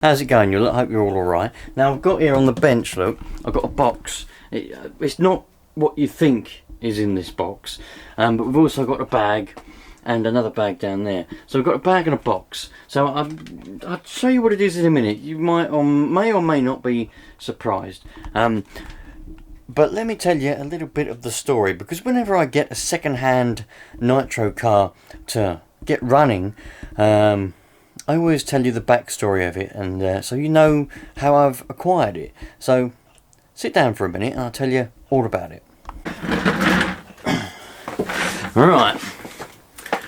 How's it going? I hope you're all alright. Now I've got here on the bench, look, I've got a box. It's not what you think is in this box, but we've also got a bag and another bag down there. So we've got a bag and a box. So I'll show you what it is in a minute. You may or may not be surprised. But let me tell you a little bit of the story, because whenever I get a second-hand Nitro car to get running, I always tell you the backstory of it, and so you know how I've acquired it. So sit down for a minute and I'll tell you all about it. Right,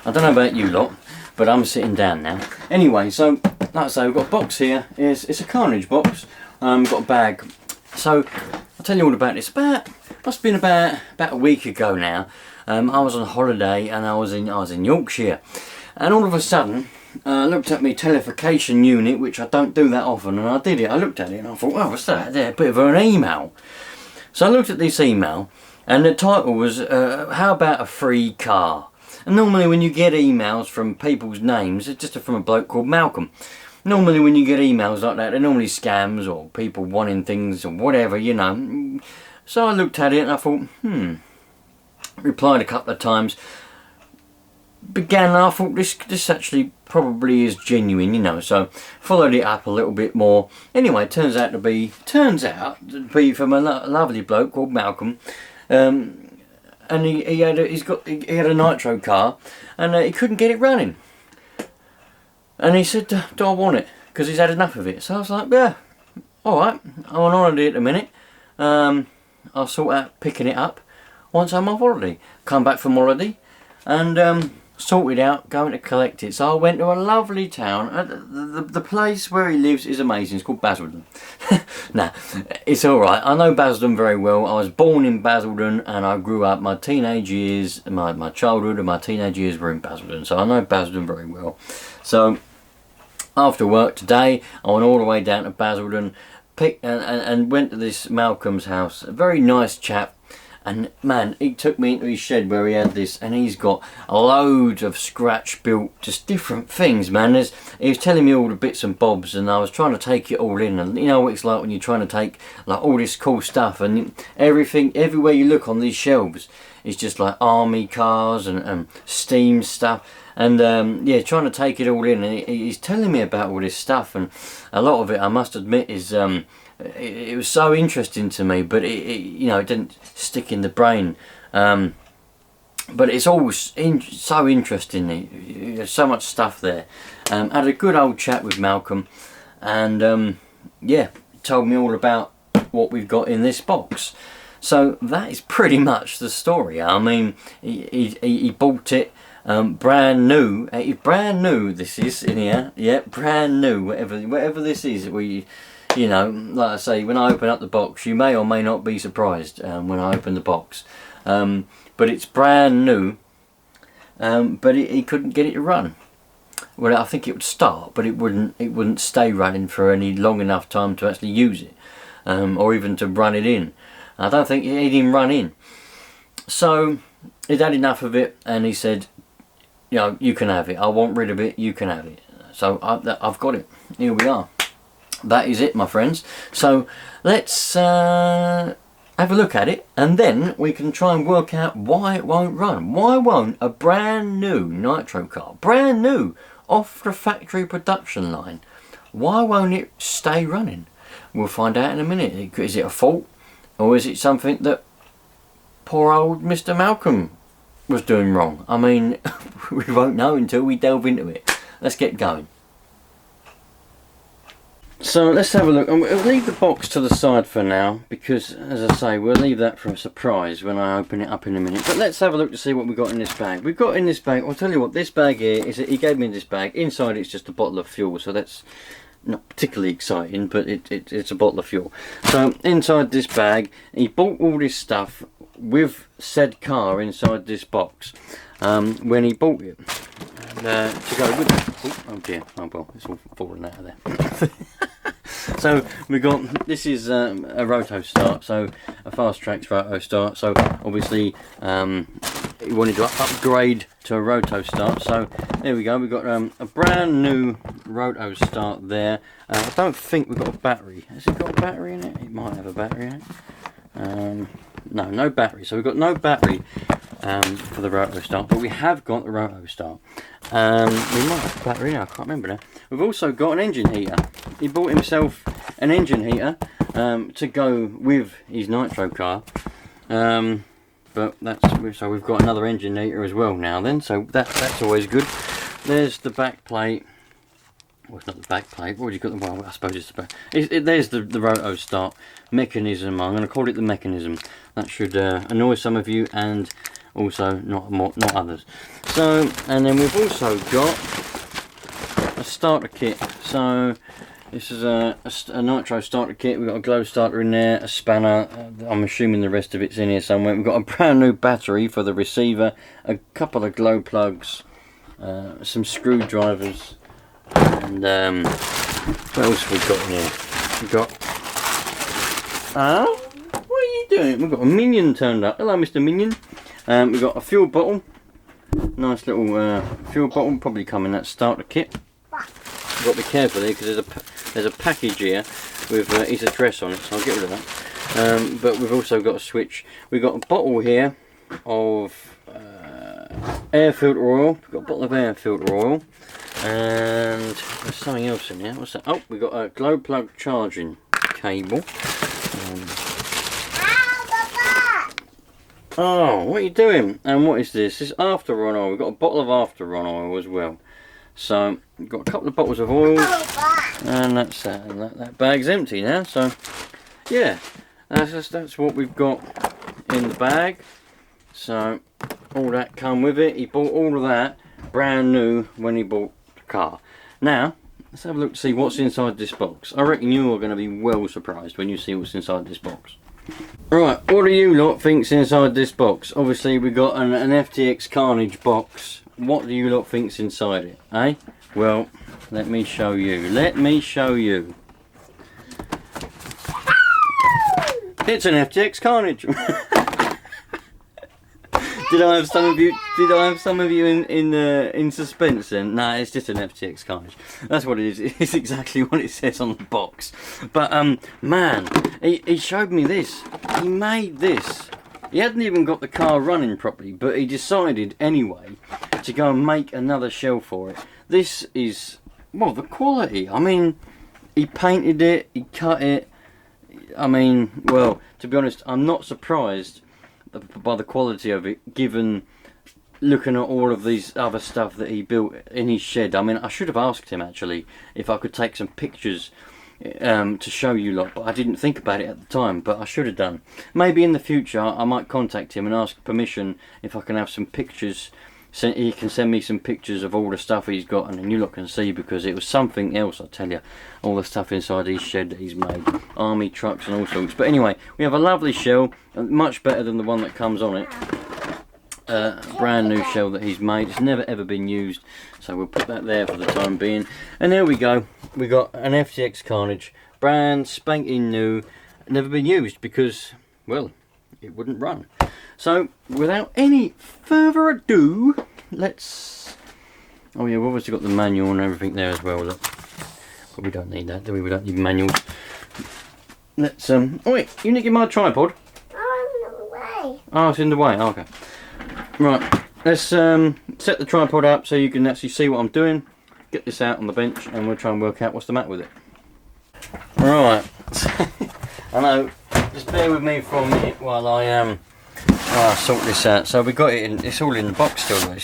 I don't know about you lot, but I'm sitting down now. Anyway, so like I say, we've got a box here. It's a carnage box. Got a bag. So I'll tell you all about this. Must have been about a week ago now. I was on holiday and I was in Yorkshire, and all of a sudden I looked at my telefication unit, which I don't do that often, and I did it. I looked at it and I thought, oh, what's that? There, a bit of an email. So I looked at this email, and the title was, how about a free car? And normally when you get emails from people's names, it's just from a bloke called Malcolm. Normally when you get emails like that, they're normally scams or people wanting things or whatever, you know. So I looked at it and I thought, replied a couple of times. I thought this actually probably is genuine, you know, so followed it up a little bit more. Anyway, turns out to be from a lovely bloke called Malcolm, and he had a Nitro car, and he couldn't get it running, and he said, do I want it? Because he's had enough of it. So I was like, yeah, alright, I'm on holiday at the minute, I'll sort out picking it up once I'm off holiday. Come back from holiday and sorted out going to collect it. So I went to a lovely town. The place where he lives is amazing. It's called Basildon. Nah, it's alright. I know Basildon very well. I was born in Basildon and I grew up. My teenage years, my childhood and my teenage years were in Basildon. So I know Basildon very well. So after work today, I went all the way down to Basildon, and went to this Malcolm's house. A very nice chap. And man, he took me into his shed where he had this, and he's got loads of scratch built, just different things, man. He was telling me all the bits and bobs, and I was trying to take it all in. And you know what it's like when you're trying to take like all this cool stuff, and everywhere you look on these shelves is just like army cars and steam stuff. And yeah, trying to take it all in. And he's telling me about all this stuff, and a lot of it, I must admit, is it was so interesting to me, but you know, it didn't stick in the brain. But it's all so interesting. There's so much stuff there. Had a good old chat with Malcolm, and yeah, told me all about what we've got in this box. So that is pretty much the story. I mean, he bought it brand new. Brand new. This is in here. Yeah, brand new. Whatever this is, you know, like I say, when I open up the box, you may or may not be surprised when I open the box. But it's brand new, but he couldn't get it to run. Well, I think it would start, but it wouldn't stay running for any long enough time to actually use it, or even to run it in. I don't think he'd even run in. So he'd had enough of it, and he said, you know, you can have it. I want rid of it, you can have it. So I've got it. Here we are. That is it, my friends. So let's have a look at it, and then we can try and work out why it won't run. Why won't a brand new Nitro car, brand new, off the factory production line, why won't it stay running? We'll find out in a minute. Is it a fault, or is it something that poor old Mr. Malcolm was doing wrong? I mean, we won't know until we delve into it. Let's get going. So let's have a look, and we'll leave the box to the side for now, because as I say, we'll leave that for a surprise when I open it up in a minute. But let's have a look to see what we've got in this bag. We've got in this bag, I'll tell you what, this bag here is, he gave me this bag. Inside it's just a bottle of fuel, so that's not particularly exciting, but it's a bottle of fuel. So inside this bag, he bought all this stuff with said car inside this box when he bought it. To go with it. Oh dear, oh well, it's all falling out of there. So we got, this is a roto start, so a fast tracks roto start. So obviously he wanted to upgrade to a roto start. So there we go. We've got a brand new roto start there. I don't think we've got a battery. Has it got a battery in it? It might have a battery in it. No, no battery. So we've got no battery for the roto start, but we have got the roto start. We might have a battery in it, I can't remember now. We've also got an engine heater. He bought himself an engine heater to go with his Nitro car. But so we've got another engine heater as well now then, so that's always good. There's the back plate. Well, it's not the back plate. What have you got? Well, I suppose it's the back. There's the roto start mechanism. I'm going to call it the mechanism. That should annoy some of you and also not others. So, and then we've also got a starter kit. So this is a Nitro starter kit. We've got a glow starter in there, a spanner. I'm assuming the rest of it's in here somewhere. We've got a brand new battery for the receiver, a couple of glow plugs, some screwdrivers, and what else have we got in here? We've got what are you doing? We've got a Minion turned up. Hello, Mr. Minion. We've got a fuel bottle, nice little fuel bottle, probably come in that starter kit. You've got to be careful here because there's a package here with his address on it, so I'll get rid of that. But we've also got a switch. We've got a bottle here of air filter oil. We've got a bottle of air filter oil, and there's something else in here. What's that? Oh, we've got a glow plug charging cable. Oh, what are you doing? And what is this? This is after on oil. We've got a bottle of after on oil as well. So we've got a couple of bottles of oil, and that's that. And that bag's empty now. So yeah, that's what we've got in the bag. So all that come with it. He bought all of that brand new when he bought the car. Now let's have a look to see what's inside this box. I reckon you are going to be well surprised when you see what's inside this box. Right, what do you lot think's inside this box? Obviously we got an FTX Carnage box. What do you lot think's inside it, eh? Well, let me show you. Let me show you. It's an FTX Carnage. Did I have some of you? Did I have some of you in suspense? Then nah, it's just an FTX Carnage. That's what it is. It's exactly what it says on the box. But man, he showed me this. He made this. He hadn't even got the car running properly, but he decided anyway to go and make another shell for it. This is, well, the quality. I mean, he painted it. He cut it. I mean, well, to be honest, I'm not surprised by the quality of it, given looking at all of these other stuff that he built in his shed. I mean, I should have asked him actually if I could take some pictures to show you lot, but I didn't think about it at the time, but I should have done. Maybe in the future I might contact him and ask permission if I can have some pictures. He can send me some pictures of all the stuff he's got, and then you lot can see, because it was something else, I tell you. All the stuff inside his shed that he's made, army trucks and all sorts. But anyway, we have a lovely shell, much better than the one that comes on it. Brand new shell that he's made. It's never ever been used, so we'll put that there for the time being. And there we go. We got an FTX Carnage, brand spanking new, never been used because, well, it wouldn't run. So without any further ado, let's. Oh yeah, we've obviously got the manual and everything there as well. Look, but we don't need that, do we? We don't need manuals. Let's Oh wait, you need to get my tripod. Oh, in the way. Oh, it's in the way. Oh, okay. Right, let's set the tripod up so you can actually see what I'm doing. Get this out on the bench and we'll try and work out what's the matter with it. Right, I know, just bear with me for a minute while I sort this out. So we got it in, it's all in the box still. I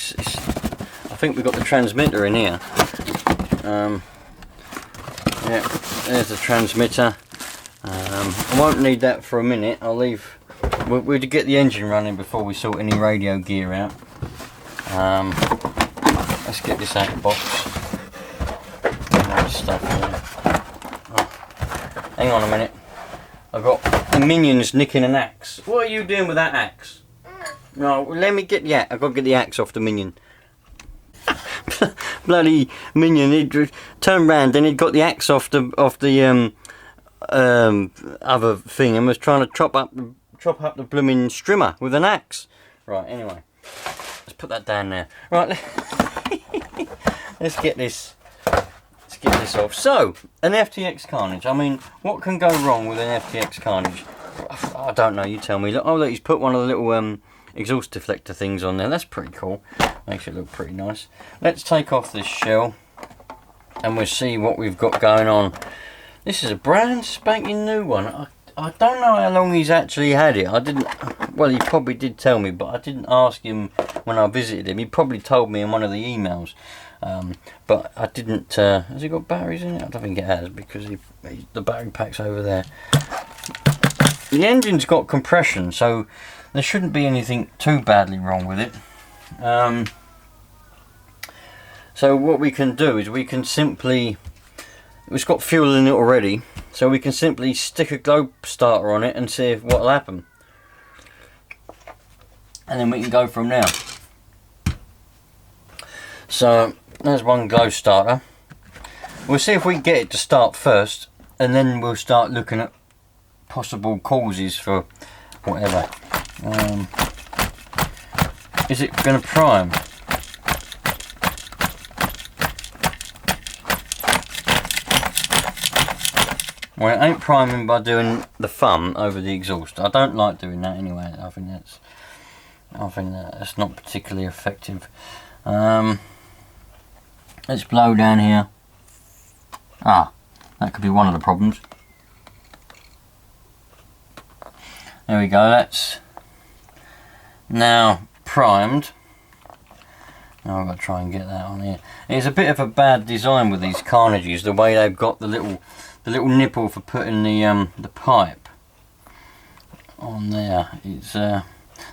think we got the transmitter in here. Yeah, there's the transmitter. I won't need that for a minute. I'll leave. We'll get the engine running before we sort any radio gear out. Let's get this out of the box. Stuff oh, hang on a minute. I've got the minions nicking an axe. What are you doing with that axe? No, let me get the axe. I've got to get the axe off the minion. Bloody minion! He'd turned round and he'd got the axe off the other thing and was trying to chop up the blooming strimmer with an axe. Right. Anyway, let's put that down there. Right. Let's get get this off. So, an FTX Carnage. I mean, what can go wrong with an FTX Carnage? I don't know, you tell me. Look, oh look, he's put one of the little exhaust deflector things on there. That's pretty cool. Makes it look pretty nice. Let's take off this shell and we'll see what we've got going on. This is a brand spanking new one. I don't know how long he's actually had it. I didn't, well, he probably did tell me, but I didn't ask him when I visited him. He probably told me in one of the emails, but I didn't. Has he got batteries in it? I don't think it has, because the battery pack's over there. The engine's got compression, so there shouldn't be anything too badly wrong with it. So what we can do is we can simply, it's got fuel in it already, so we can simply stick a globe starter on it and see what will happen. And then we can go from there. So there's one globe starter. We'll see if we can get it to start first, and then we'll start looking at possible causes for whatever. Is it going to prime? Well, it ain't priming by doing the thumb over the exhaust. I don't like doing that anyway. I think that's not particularly effective. Let's blow down here. Ah, that could be one of the problems. There we go. That's now primed. Now I've got to try and get that on here. It's a bit of a bad design with these Carnages, the way they've got the little nipple for putting the pipe on there. It's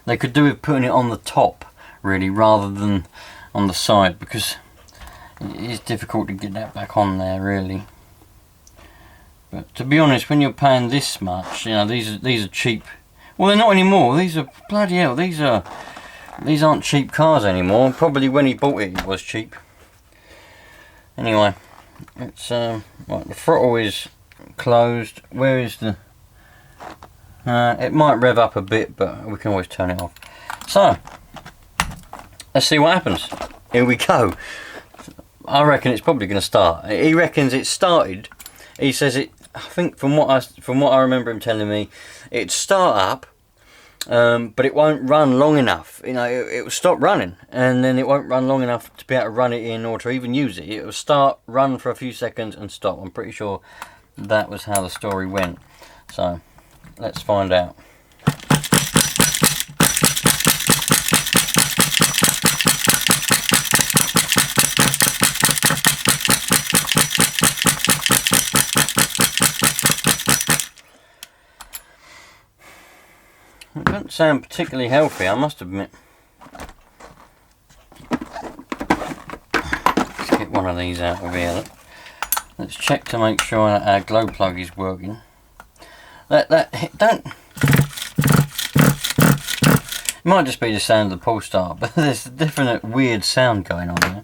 they could do with putting it on the top really, rather than on the side, because it is difficult to get that back on there really. But to be honest, when you're paying this much, you know, these are cheap. Well, they're not anymore. These are bloody hell. These aren't cheap cars anymore. Probably when he bought it, it was cheap. Anyway, it's right, the throttle is closed. Where is the? It might rev up a bit, but we can always turn it off. So let's see what happens. Here we go. I reckon it's probably going to start. He reckons it started. He says it. I think from what I remember him telling me, it'd start up, but it won't run long enough. You know, it will stop running, and then it won't run long enough to be able to run it in or to even use it. It will start, run for a few seconds, and stop. I'm pretty sure that was how the story went. So let's find out. It doesn't sound particularly healthy, I must admit. Let's get one of these out of here. Let's check to make sure that our glow plug is working. Don't. It might just be the sound of the pull start, but there's a definite weird sound going on there.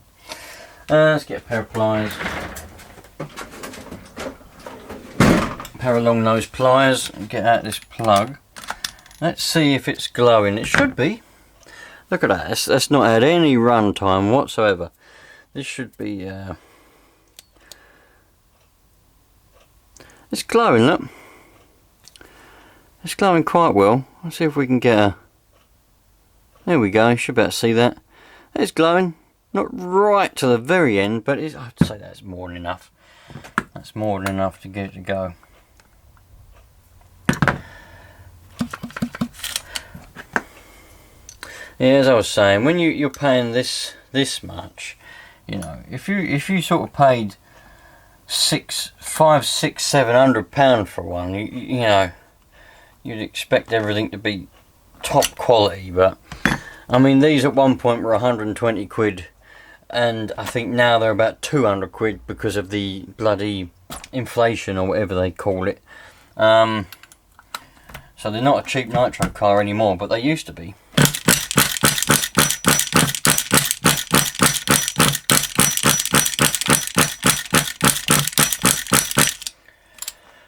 Let's get a pair of pliers. A pair of long nose pliers and get out this plug. Let's see if it's glowing. It should be. Look at that. That's not had any run time whatsoever. This should be. It's glowing. Look. It's glowing quite well. Let's see if we can get a. There we go. Should be able to see that. It's glowing. Not right to the very end, but I'd say that's more than enough. That's more than enough to get it to go. Yeah, as I was saying, when you're paying this much, you know, if you sort of paid £700 for one, you know, you'd expect everything to be top quality. But I mean, these at one point were 120 quid, and I think now they're about 200 quid because of the bloody inflation or whatever they call it. So they're not a cheap Nitro car anymore, but they used to be.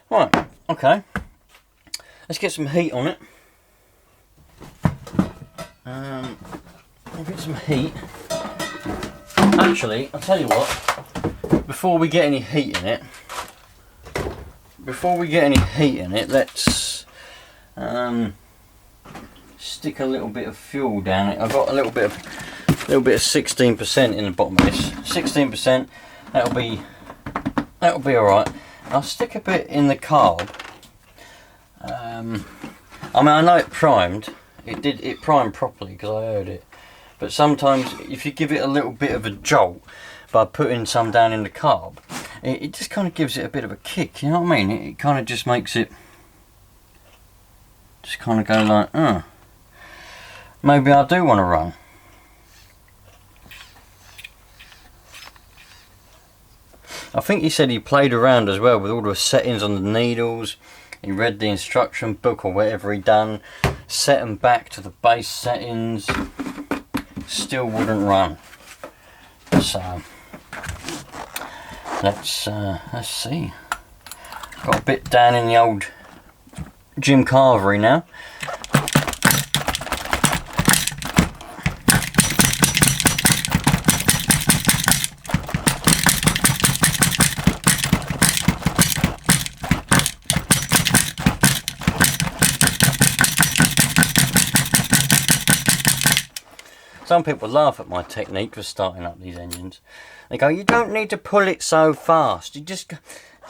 Right, okay, let's get some heat on it. I'll get some heat. Actually, I'll tell you what, before we get any heat in it, let's stick a little bit of fuel down it. I've got a little bit of 16% in the bottom of this. 16%. That'll be all right. I'll stick a bit in the carb. I mean, I know it primed. It primed properly because I heard it. But sometimes, if you give it a little bit of a jolt by putting some down in the carb, it just kind of gives it a bit of a kick. You know what I mean? It kind of just makes it just kind of go like, maybe I do want to run. I think he said he played around as well with all the settings on the needles. He read the instruction book or whatever he done, set them back to the base settings, still wouldn't run. So let's see. Got a bit down in the old Jim Carvery now. Some people laugh at my technique for starting up these engines. They go, you don't need to pull it so fast. You just go.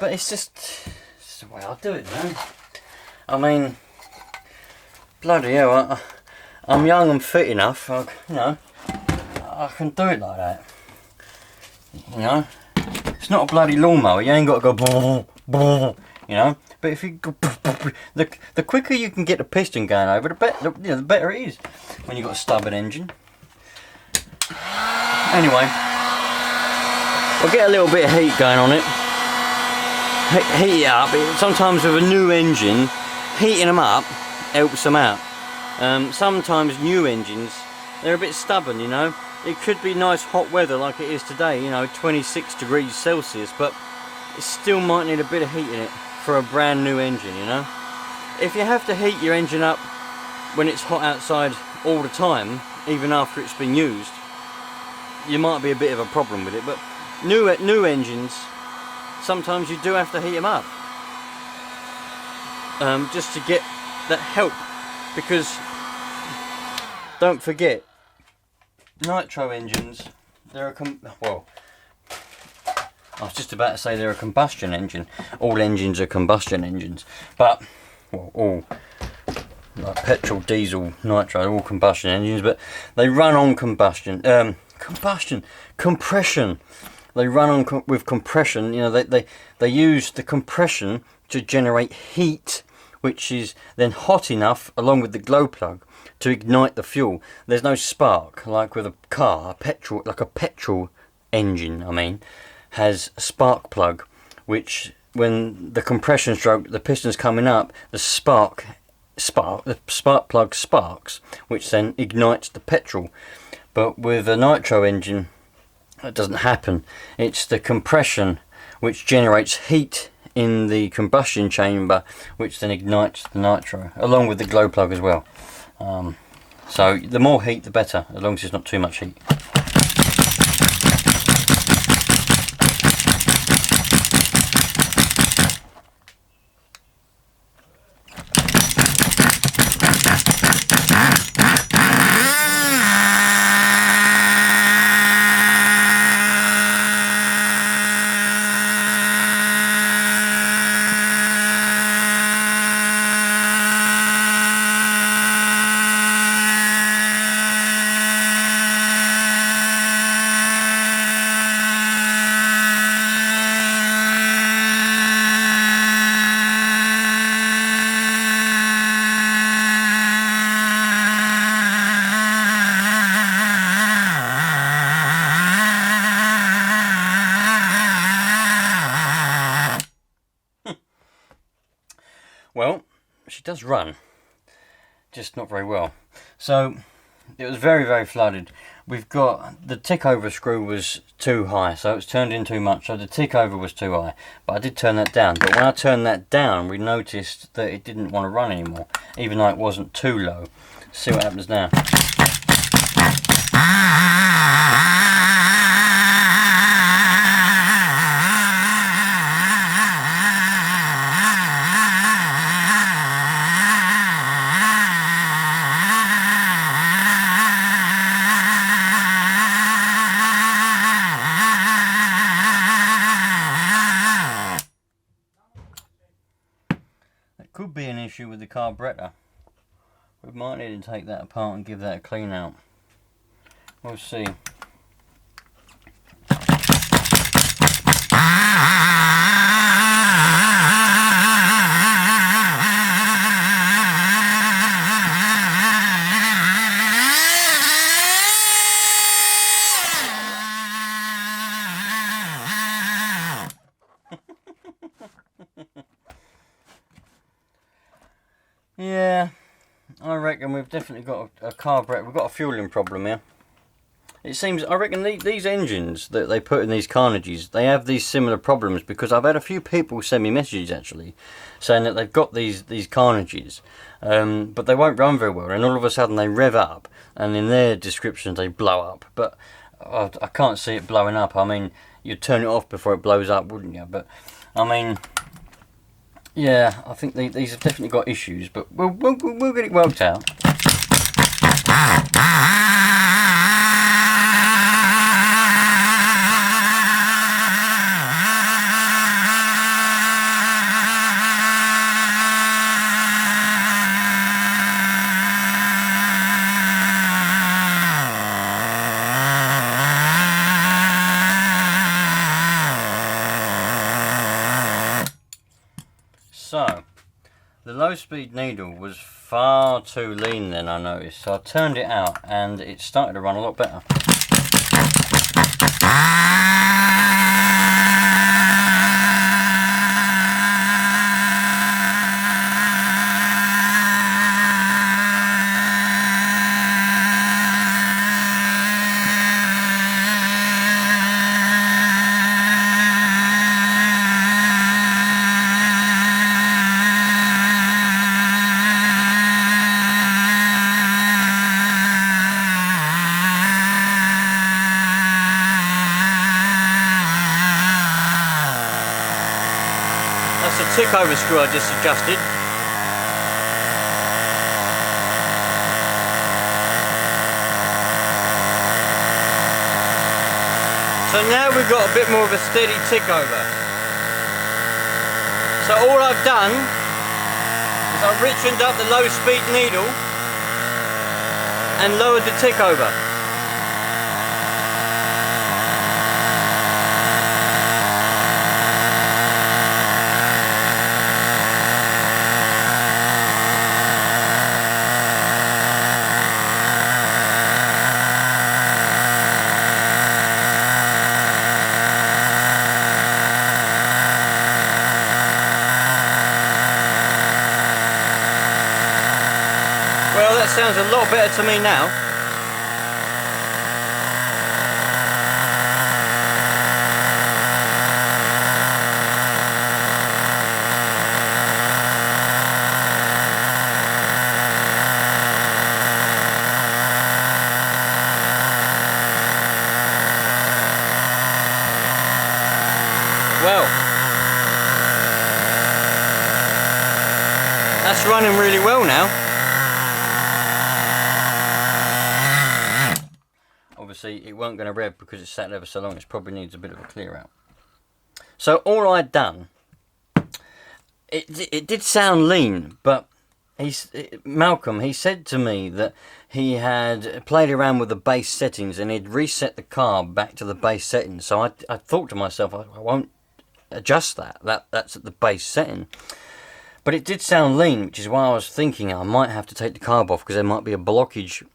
But it's just the way I do it, man. I mean, bloody hell, I'm young and fit enough. I can do it like that. You know, it's not a bloody lawnmower. You ain't got to go boom, boom. You know, but if you go, the quicker you can get the piston going over, the better it is when you've got a stubborn engine. Anyway, we'll get a little bit of heat going on it. Heat it up. Sometimes with a new engine, heating them up helps them out. Sometimes new engines, they're a bit stubborn, you know. It could be nice hot weather like it is today, you know, 26 degrees Celsius, but it still might need a bit of heat in it for a brand new engine, you know. If you have to heat your engine up when it's hot outside all the time, even after it's been used, you might be a bit of a problem with it. But new engines, sometimes you do have to heat them up, just to get that help. Because don't forget, nitro engines, I was just about to say they're a combustion engine. All engines are combustion engines, but all like petrol, diesel, nitro, all combustion engines, but they run on compression. They run on with compression. You know, they use the compression to generate heat, which is then hot enough, along with the glow plug, to ignite the fuel. There's no spark like with a car. A petrol engine, I mean, has a spark plug, which when the compression stroke, the piston's coming up, the spark plug sparks, which then ignites the petrol. But with a nitro engine, that doesn't happen. It's the compression which generates heat in the combustion chamber, which then ignites the nitro, along with the glow plug as well. So the more heat the better, as long as it's not too much heat. Well, she does run, just not very well. So it was very, very flooded. We've got the tick over screw was too high, so it's turned in too much. So the tick over was too high, but I did turn that down. But when I turned that down, we noticed that it didn't want to run anymore, even though it wasn't too low. Let's see what happens now. could be an issue with the carburetor. We might need to take that apart and give that a clean out. We'll see. Yeah, I reckon we've definitely got a carburetor. We've got a fueling problem here. It seems, I reckon these engines that they put in these Carnages, they have these similar problems, because I've had a few people send me messages actually saying that they've got these Carnages, but they won't run very well, and all of a sudden they rev up, and in their descriptions they blow up. But I can't see it blowing up. I mean, you'd turn it off before it blows up, wouldn't you? But I mean, yeah, I think these have definitely got issues, but we'll get it worked out. So, the low speed needle was far too lean then, I noticed, so I turned it out and it started to run a lot better. That's the tick over screw I just adjusted. So now we've got a bit more of a steady tick over. So all I've done is I've richened up the low speed needle and lowered the tick over. Well, that sounds a lot better to me now. Well, that's running really well now. Obviously it weren't going to rev because it's sat there for so long, it probably needs a bit of a clear out. So all I'd done, it did sound lean, but Malcolm, he said to me that he had played around with the base settings and he'd reset the car back to the base settings. So I thought to myself, I won't adjust that's at the base setting. But it did sound lean, which is why I was thinking I might have to take the carb off, because there might be a blockage.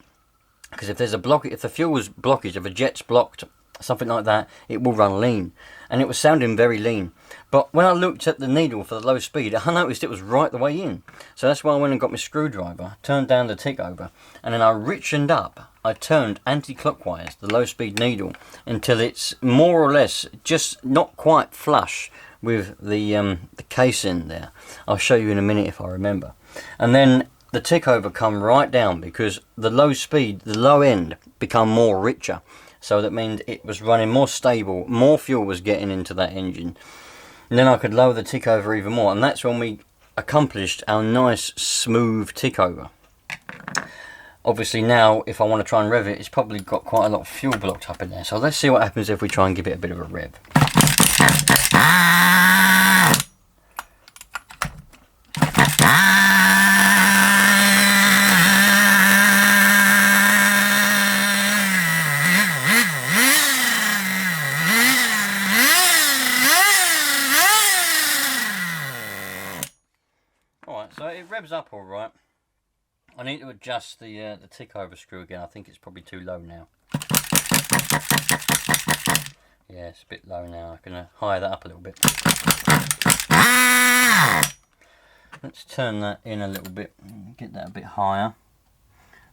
Because if there's a blockage, if the fuel's blockage, if a jet's blocked, something like that, it will run lean. And it was sounding very lean. But when I looked at the needle for the low speed, I noticed it was right the way in. So that's why I went and got my screwdriver, turned down the tick over, and then I richened up. I turned anti-clockwise the low speed needle until it's more or less just not quite flush with the case in there. I'll show you in a minute if I remember. And then the tick over come right down, because the low speed, the low end, become more richer. So that means it was running more stable, more fuel was getting into that engine. And then I could lower the tick over even more, and that's when we accomplished our nice smooth tick over. Obviously now, if I want to try and rev it, it's probably got quite a lot of fuel blocked up in there. So let's see what happens if we try and give it a bit of a rev. Right, so it revs up all right. I need to adjust the tick over screw again. I think it's probably too low now. Yeah, it's a bit low now. I'm going to higher that up a little bit. Let's turn that in a little bit, get that a bit higher.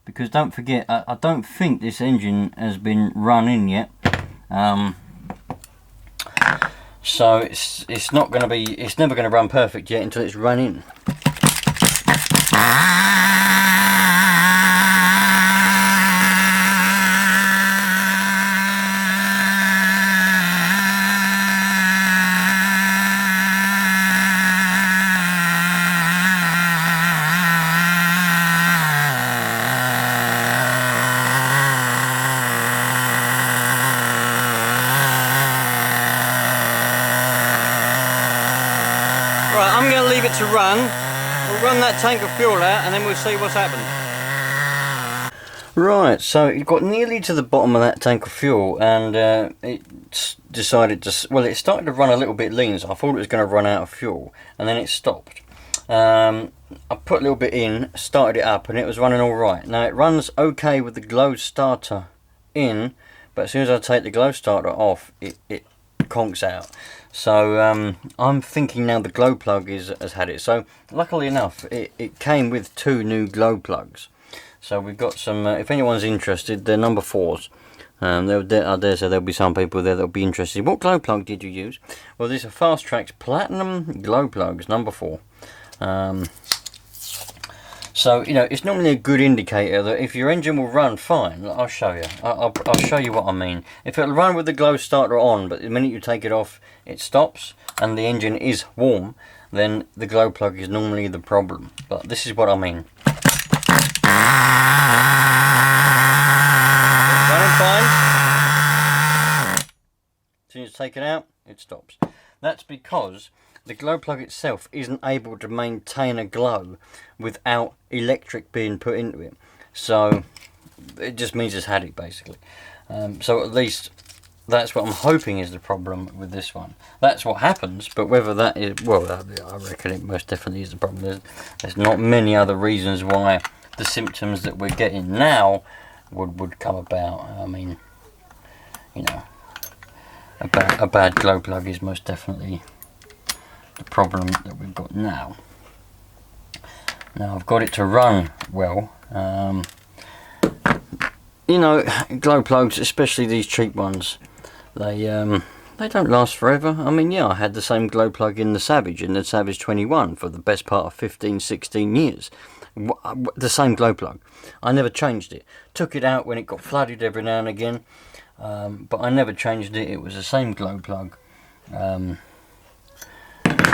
Because don't forget, I don't think this engine has been run in yet. So it's not going to be, it's never going to run perfect yet until it's run in. Right, I'm going to leave it to run. We'll run that tank of fuel out and then we'll see what's happened. Right, so it got nearly to the bottom of that tank of fuel and it decided to, well, it started to run a little bit lean, so I thought it was going to run out of fuel and then it stopped. I put a little bit in, started it up and it was running alright. Now it runs okay with the glow starter in, but as soon as I take the glow starter off, it conks out. So I'm thinking now the glow plug has had it. So luckily enough, it came with 2 new glow plugs. So we've got some, if anyone's interested, they're number 4s. I dare say there'll be some people there that'll be interested. What glow plug did you use? Well, these are Fast Track's Platinum glow plugs, number 4. So, you know, it's normally a good indicator that if your engine will run fine, I'll show you. I'll show you what I mean. If it'll run with the glow starter on, but the minute you take it off, it stops, and the engine is warm, then the glow plug is normally the problem. But this is what I mean. It's running fine. As soon as you take it out, it stops. That's because the glow plug itself isn't able to maintain a glow without electric being put into it. So it just means it's had it basically. So at least that's what I'm hoping is the problem with this one. That's what happens, but whether that is, well, I reckon it most definitely is the problem. There's not many other reasons why the symptoms that we're getting now would come about. I mean, you know, a bad glow plug is most definitely the problem that we've got now. Now I've got it to run well. You know, glow plugs, especially these cheap ones, they don't last forever. I mean, yeah, I had the same glow plug in the Savage 21 for the best part of 15-16 years. The same glow plug. I never changed it. Took it out when it got flooded every now and again, but I never changed it. It was the same glow plug.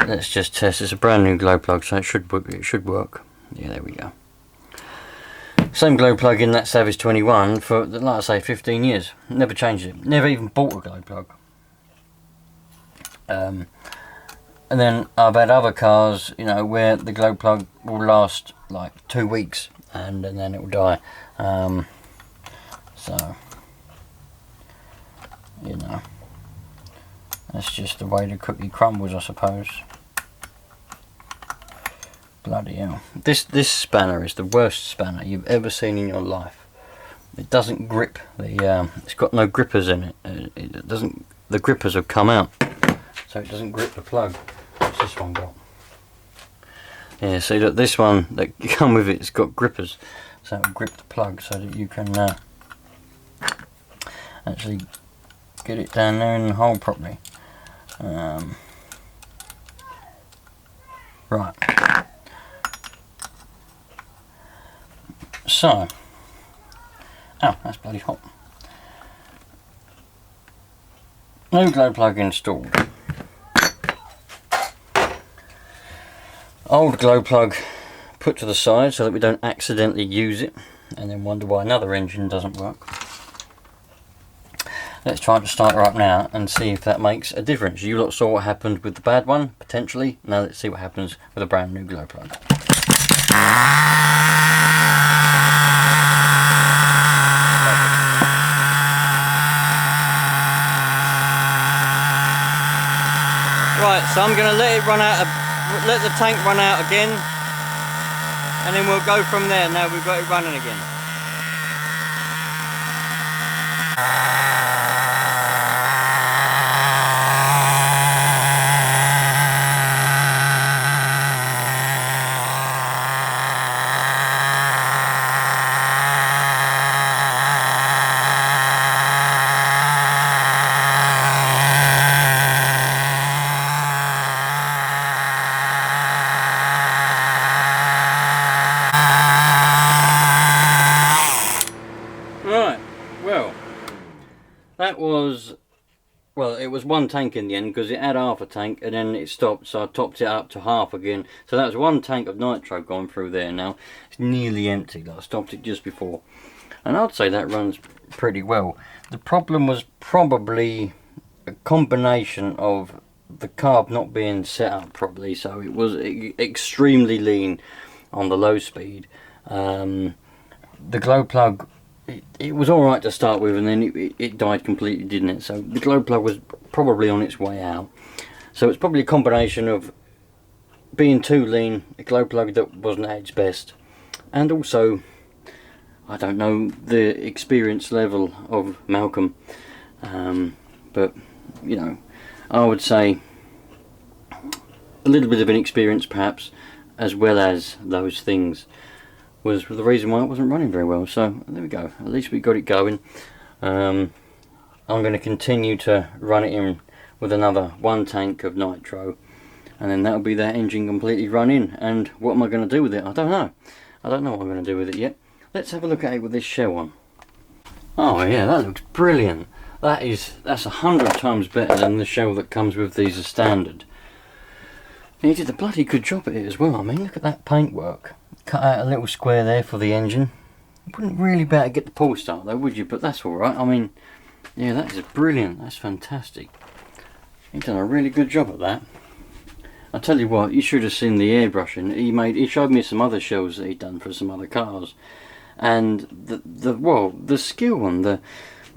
Let's just test. It's a brand new glow plug, so it should work. It should work. Yeah, there we go. Same glow plug in that Savage 21 for, like I say, 15 years. Never changed it. Never even bought a glow plug. And then I've had other cars, you know, where the glow plug will last like 2 weeks and then it will die. So, you know, that's just the way the cookie crumbles, I suppose. Bloody hell. This spanner is the worst spanner you've ever seen in your life. It doesn't grip. It's got no grippers in it. It doesn't. The grippers have come out, so it doesn't grip the plug. What's this one got? Yeah, see that this one that come with it's got grippers, so it'll grip the plug so that you can actually get it down there in the hole properly. Right. So, oh, that's bloody hot. New glow plug installed. Old glow plug put to the side so that we don't accidentally use it and then wonder why another engine doesn't work. Let's try to start her up now and see if that makes a difference. You lot saw what happened with the bad one, potentially. Now let's see what happens with a brand new glow plug. Right, so I'm going to let the tank run out again and then we'll go from there. Now we've got it running again. Right, well, that was, well, it was one tank in the end because it had half a tank and then it stopped, so I topped it up to half again. So that was one tank of nitro gone through there now. It's nearly empty. I stopped it just before. And I'd say that runs pretty well. The problem was probably a combination of the carb not being set up properly, so it was extremely lean on the low speed. The glow plug, it was alright to start with, and then it died completely, didn't it? So the glow plug was probably on its way out. So it's probably a combination of being too lean, a glow plug that wasn't at its best, and also, I don't know, the experience level of Malcolm. But, you know, I would say a little bit of an experience perhaps, as well as those things, was the reason why it wasn't running very well. So there we go, at least we got it going. I'm going to continue to run it in with another one tank of nitro, and then that'll be that engine completely run in. And what am I going to do with it? I don't know what I'm going to do with it yet. Let's have a look at it with this shell on. Oh yeah, that looks brilliant. That's 100 times better than the shell that comes with these as standard. And he did a bloody good job at it as well. I mean, look at that paintwork. Cut out a little square there for the engine. You wouldn't really be able to get the pull start though, would you? But that's alright. I mean, yeah, that is brilliant. That's fantastic. He's done a really good job at that. I tell you what, you should have seen the airbrushing. He showed me some other shells that he'd done for some other cars, and the skill and the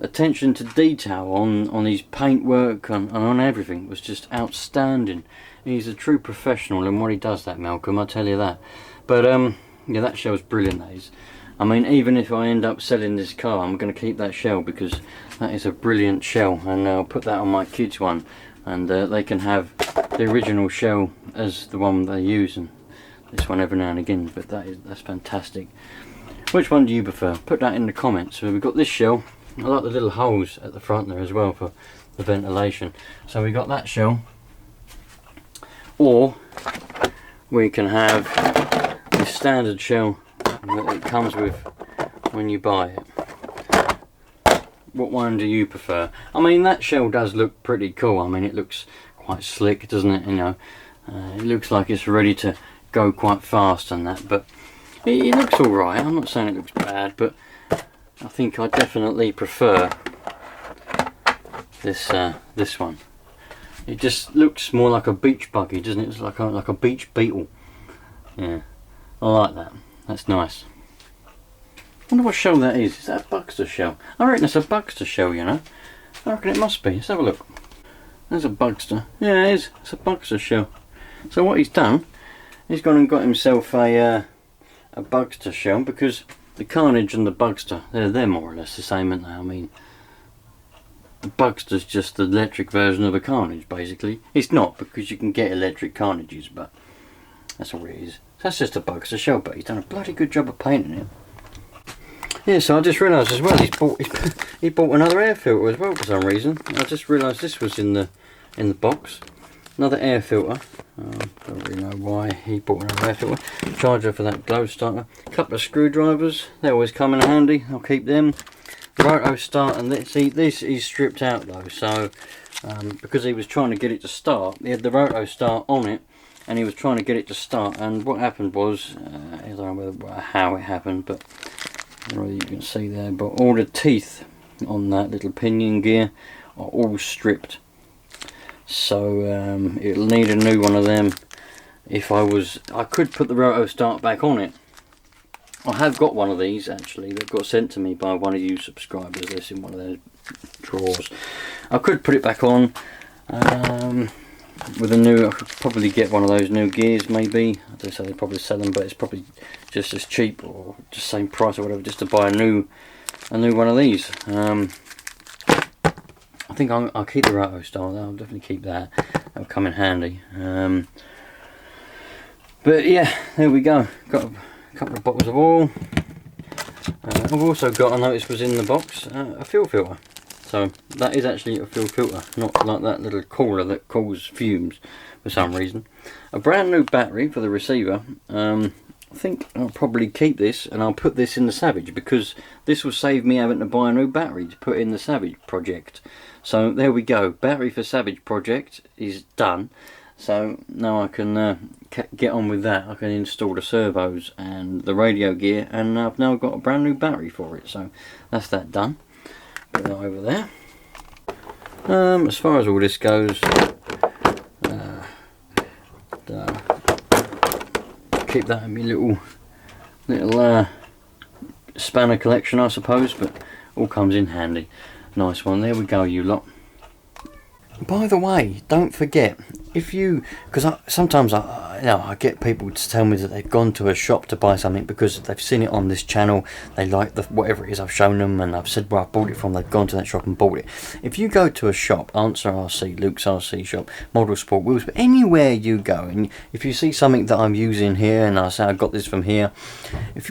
attention to detail on his paintwork and on everything was just outstanding. He's a true professional in what he does, that Malcolm, I tell you that. But yeah, that shell's brilliant, that is. I mean, even if I end up selling this car, I'm going to keep that shell because that is a brilliant shell, and I'll put that on my kids' one, and they can have the original shell as the one they use, and this one every now and again. But that's fantastic. Which one do you prefer? Put that in the comments. So we've got this shell. I like the little holes at the front there as well for the ventilation. So we got that shell, or we can have the standard shell that it comes with when you buy it. What one do you prefer? I mean, that shell does look pretty cool. I mean, it looks quite slick, doesn't it? You know, it looks like it's ready to go quite fast and that, but it looks alright. I'm not saying it looks bad, but I think I definitely prefer this one. It just looks more like a beach buggy, doesn't it? It's like a beach beetle. Yeah, I like that. That's nice. I wonder what shell that is. Is that a Buxter shell? I reckon it's a Buxter shell, you know. I reckon it must be. Let's have a look. There's a Buxter. Yeah, it is. It's a Buxter shell. So what he's done, he's gone and got himself a Buxter shell, because the Carnage and the Buxter, they're more or less the same, aren't they? I mean, the Buxter's just the electric version of a Carnage, basically. It's not, because you can get electric Carnages, but that's all it is. That's just a Buxter shell, but he's done a bloody good job of painting it. Yeah, so I just realised as well, he bought another air filter as well for some reason. I just realised this was in the box. Another air filter. Don't really know why he bought another air filter. Charger for that glow starter. A couple of screwdrivers. They always come in handy. I'll keep them. Roto start, and this is stripped out though. So because he was trying to get it to start, he had the roto start on it, and he was trying to get it to start. And what happened was, I don't know how it happened, but I don't know whether you can see there, but all the teeth on that little pinion gear are all stripped. So it'll need a new one of them. If I could put the roto start back on it. I have got one of these actually that got sent to me by one of you subscribers. This in one of those drawers. I could put it back on. with a new, I could probably get one of those new gears maybe. I don't say they probably sell them, but it's probably just as cheap or just same price or whatever, just to buy a new one of these. I think I'll keep the Roto style. I'll definitely keep that. That'll come in handy. But yeah, there we go. Got a couple of bottles of oil. I've also got, I noticed was in the box, a fuel filter. So that is actually a fuel filter, not like that little cooler that causes fumes for some reason. A brand new battery for the receiver. I think I'll probably keep this and I'll put this in the Savage, because this will save me having to buy a new battery to put in the Savage project. So there we go, battery for Savage project is done. So now I can get on with that. I can install the servos and the radio gear, and I've now got a brand new battery for it. So that's that done. Put that over there. As far as all this goes, keep that in my little spanner collection, I suppose, but all comes in handy. Nice one. There we go, you lot. By the way, don't forget, if you, because sometimes I get people to tell me that they've gone to a shop to buy something because they've seen it on this channel, they like whatever it is I've shown them, and I've said where I bought it from, they've gone to that shop and bought it. If you go to a shop, Answer RC, Luke's RC shop, Model Sport, Wheels, but anywhere you go, and if you see something that I'm using here and I say I got this from here,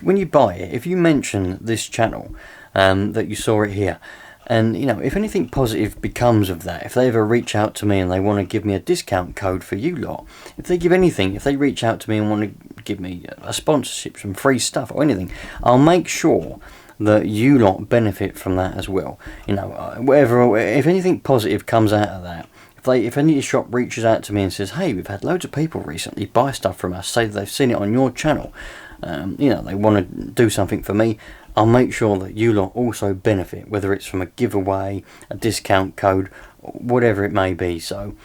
when you buy it, if you mention this channel, that you saw it here, and you know, if anything positive becomes of that, if they ever reach out to me and they want to give me a discount code for you lot, if they give anything, if they reach out to me and want to give me a sponsorship, some free stuff or anything, I'll make sure that you lot benefit from that as well. You know, whatever, if anything positive comes out of that, if any shop reaches out to me and says, hey, we've had loads of people recently buy stuff from us, say that they've seen it on your channel, you know, they want to do something for me, I'll make sure that you lot also benefit, whether it's from a giveaway, a discount code, whatever it may be. So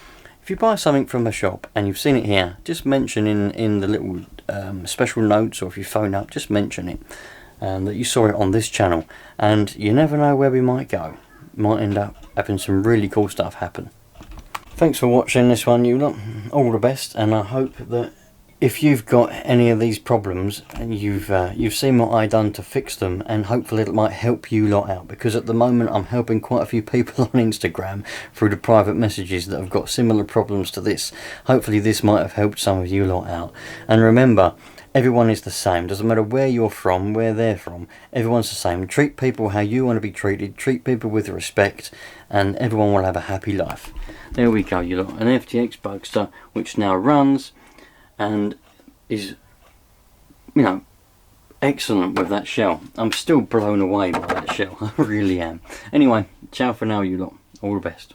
if you buy something from a shop and you've seen it here, just mention in the little special notes, or if you phone up, just mention it, that you saw it on this channel, and you never know where we might go. Might end up having some really cool stuff happen. Thanks for watching this one, you lot. All the best, and I hope that if you've got any of these problems and you've seen what I done to fix them, and hopefully it might help you lot out, because at the moment I'm helping quite a few people on Instagram through the private messages that have got similar problems to this. Hopefully this might have helped some of you lot out. And remember, everyone is the same. Doesn't matter where you're from, where they're from, everyone's the same. Treat people how you want to be treated, treat people with respect, and everyone will have a happy life. There we go, you lot. An FTX Bugster which now runs and is, you know, excellent with that shell. I'm still blown away by that shell. I really am. Anyway, ciao for now, you lot. All the best.